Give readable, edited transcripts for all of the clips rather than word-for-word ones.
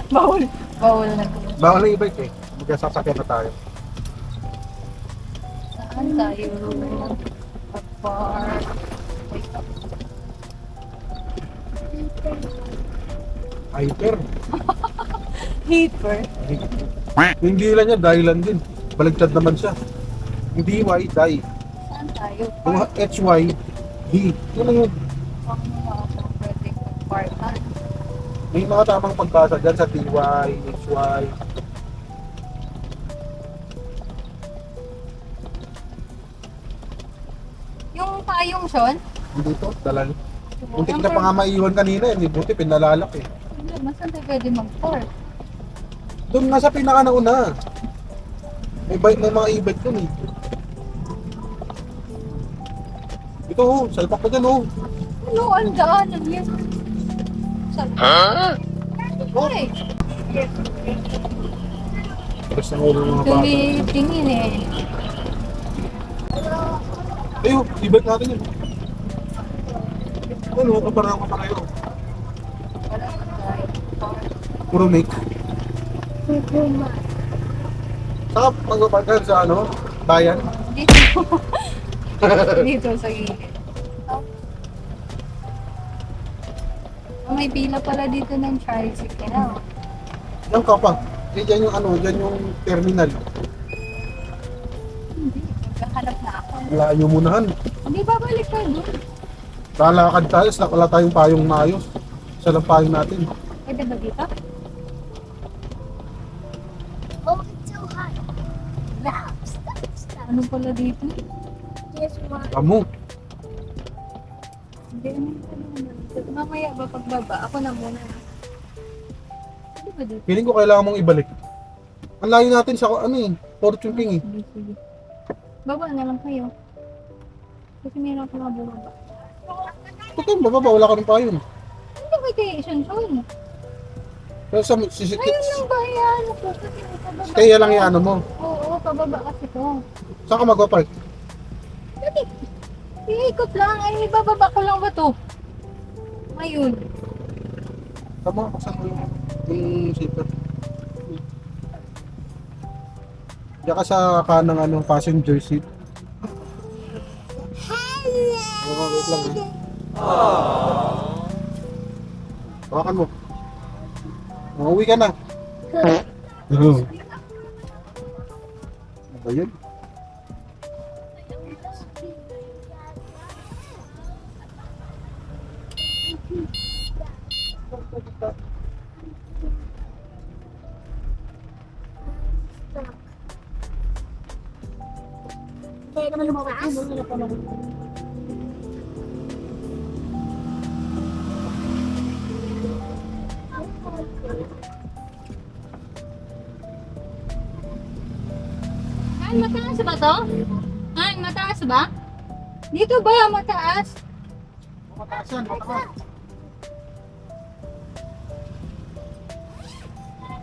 Bawal. Bawal na to. Bawal na e-bike eh. Magkasasakyan na tayo. Saan tayo? Park. Hyper. Hyper. Hindi lang niya, dahilan din. Baligtad naman siya. Hindi Y, die. Saan tayo? Yung Park. HY, D. Yun lang yun. Pang mga pwede parkan. May mga tamang pagbasa dyan sa TY, HY. Yung payong, Sean? Hindi to, dalal. Muntik na pa nga maiwan kanina, hindi buti, pinalalak eh. Saan tayo pwede mag-park? Doon nga sa pinaka nauna. May mga e-bike doon eh. Ito oh, salpak ka dyan oh. Ano? Ang daanan yun? Saan? Ha? Ay! Tapos na ulo ng mga bata. Tumitingin eh. Ayun, e-bike natin yun. Ano, kaparayo. Wala na tayo. Puro make. Saka magpaparkan sa ano, bayan. Dito. Dito sa gilid. Oh, may pila pala dito ng tricycle. Yan ka pa. Eh, dyan yung ano, dyan yung terminal. Hindi. Naghahanap na ako. Layo munahan. Hindi, babalik ka doon. Lalakad tayo, wala tayong payong maayos. Isa lang payong natin. Pwede ba dito? Oh, it's so hot. Stop. Ano pala dito? Just one. Kamu. Hindi naman pala. Mamaya ba pagbaba? Ako na muna. Pwede ba dito? Feeling ko kailangan mong ibalik. Ang layo natin sa ano eh, Fortune King eh. Sige, sige. Baba na lang kayo. Kasi meron ko nga bumaba. Totoo, bababa, wala ka ng payong. Hindi ba kayo isunsun? Pero sa Ayun lang ba yan? Ako kasi pababa. kaya lang yung ano mo. Oo, pababa kasi to. Saan ka magpa-park? Dati, iikot lang. Ay, ibababa ko lang ba to? Ayun. Tama, saan mo yung zipper? Diyan ka sa kanang ano, passenger seat. Oo, wait lang eh. Hawakan mo. Uuwi ka na. Oo. Ano ba yun? Pwede naman lumabas. Han, mataas ba to? Han, mataas ba? Dito ba mataas? Mataas yan, mataas.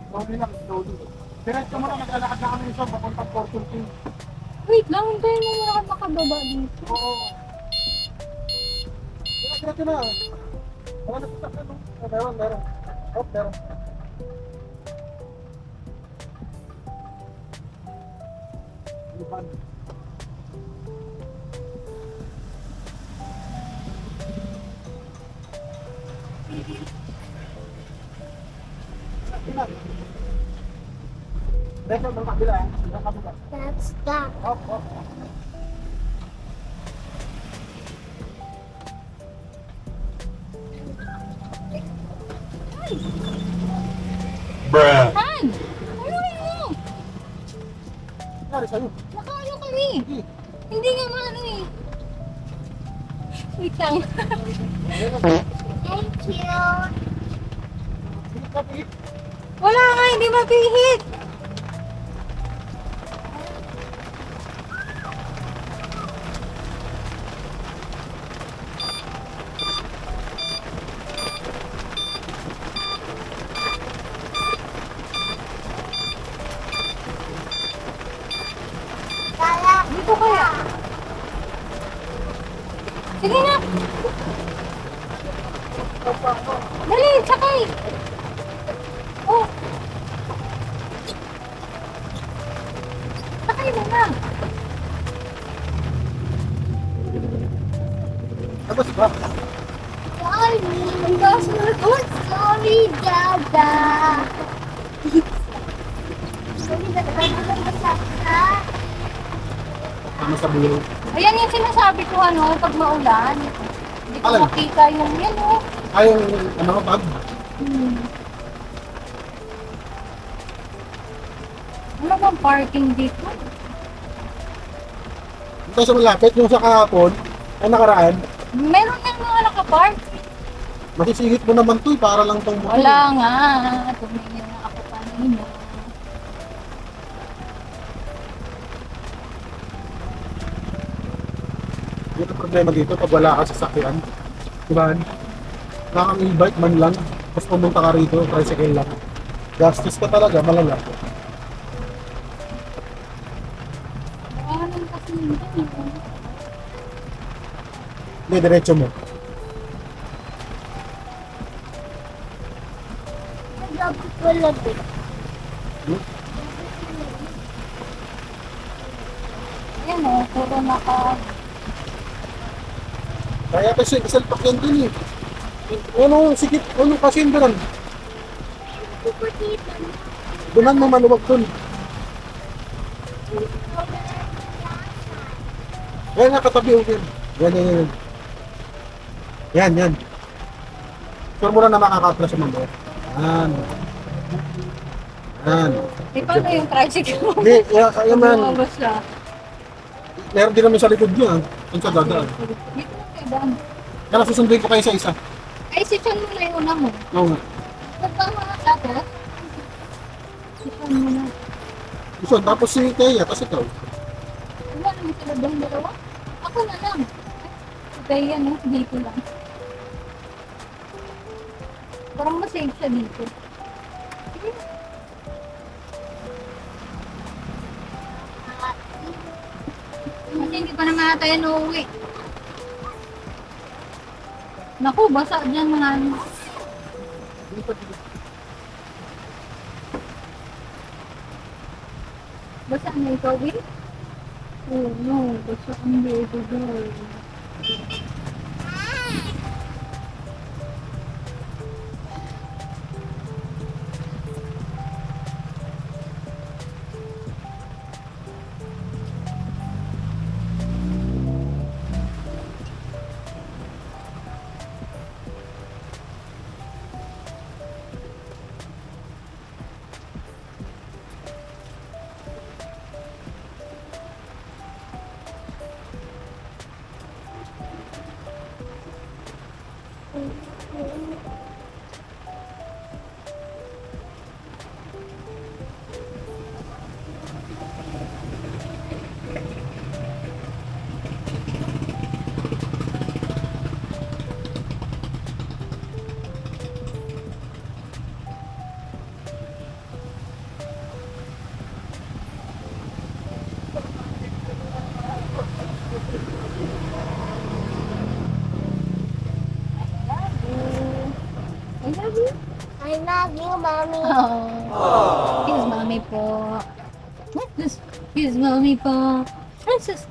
Slowly lang, slowly. Diretso mo na, naglalakad na kami isa, papuntang Fortune King. Wait lang, hintayin mo muna ako makababa dito. Oo. Diretso na. Wala na sa ano. Meron. Oh, meron. Liban. Diretso mo kabila. That's that. Hop. Bruh. Han! Ano mo? Nari sa'yo. Nakaano kami? Hindi nga maano eh. Wait lang. Thank you. Wala nga, hindi mapihit. Dito kaya? Sige na. Dali, sakay. Oh, Tapos ba? Sorry. Sorry, Dada. Sorry, Dada. Tama sa bulo. Ayan yung sinasabi ko ano, pag maulan. Hindi ko Alin? makita yung yan oh. Ay, yung ano, bag. Ano bang parking dito? Ito sa malapit, yung sa kahapon, ay nakaraan, Meron ng mga nakapark. masisingit mo naman to, para lang tong motor. Wala nga. Tumingin na ako kanina. Yun ang problema dito pag wala ka sa sakyan. Diba? Wala kang e-bike man lang, tapos pumunta ka rito, tricycle lang. Gastos ka talaga, malala. Ano kasi yun? Hindi, diretso mo. Wala din. Hmm? Ayan oh, puro naka... Kaya kasi isalpak yan dun eh. Ano, sikip, ano kasi yun doon? Dunan mo maluwag dun. Yan, nakatabi o yan. Yan. Yan. Sure mo na makakatras sa mga. Yan. Di paano yung tricycle? Hindi, yan man. Lumabas siya. Meron din naman sa likod niya. Yung sa dadaan. Dito na kayo daan. Kaya susunduin ko kayo sa isa. Ay, si Chan mo na yung una mo. Oo nga. Nagtama na tapos. Si Chan mo na. So, tapos si Kaya, tapos ikaw. Wala naman sila doon dalawa. Ako na lang. Si Kaya no, dito lang. Parang masave siya dito. Kasi hindi pa naman tayo nauwi. Naku, basa dyan mga ano. Basa na ikaw, Will? Oh no, basa ang baby girl. I love you. I love you, Mommy. Oh. Kiss mommy po. Kiss mommy po. Princess.